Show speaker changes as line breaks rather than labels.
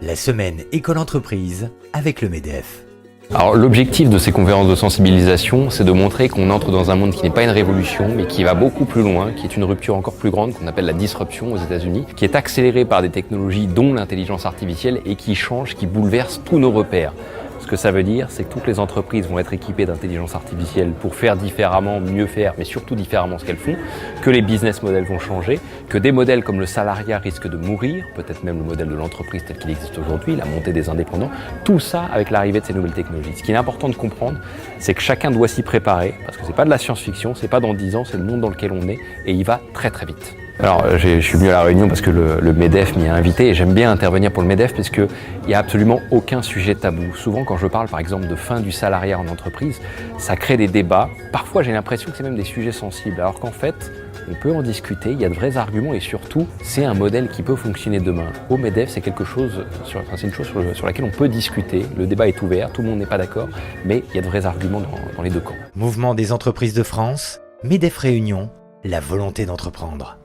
La semaine École Entreprise avec le MEDEF.
Alors l'objectif de ces conférences de sensibilisation, c'est de montrer qu'on entre dans un monde qui n'est pas une révolution, mais qui va beaucoup plus loin, qui est une rupture encore plus grande, qu'on appelle la disruption aux États-Unis, qui est accélérée par des technologies dont l'intelligence artificielle et qui change, qui bouleverse tous nos repères. Ce que ça veut dire, c'est que toutes les entreprises vont être équipées d'intelligence artificielle pour faire différemment, mieux faire, mais surtout différemment ce qu'elles font, que les business models vont changer, que des modèles comme le salariat risquent de mourir, peut-être même le modèle de l'entreprise tel qu'il existe aujourd'hui, la montée des indépendants, tout ça avec l'arrivée de ces nouvelles technologies. Ce qui est important de comprendre, c'est que chacun doit s'y préparer, parce que c'est pas de la science-fiction, c'est pas dans 10 ans, c'est le monde dans lequel on est, et il va très très vite. Alors, je suis venu à la réunion parce que le MEDEF m'y a invité et j'aime bien intervenir pour le MEDEF parce qu'il n'y a absolument aucun sujet tabou. Souvent, quand je parle par exemple de fin du salariat en entreprise, ça crée des débats. Parfois, j'ai l'impression que c'est même des sujets sensibles, alors qu'en fait, on peut en discuter, il y a de vrais arguments et surtout, c'est un modèle qui peut fonctionner demain. Au MEDEF, c'est une chose sur laquelle on peut discuter. Le débat est ouvert, tout le monde n'est pas d'accord, mais il y a de vrais arguments dans les deux camps.
Mouvement des entreprises de France, MEDEF Réunion, la volonté d'entreprendre.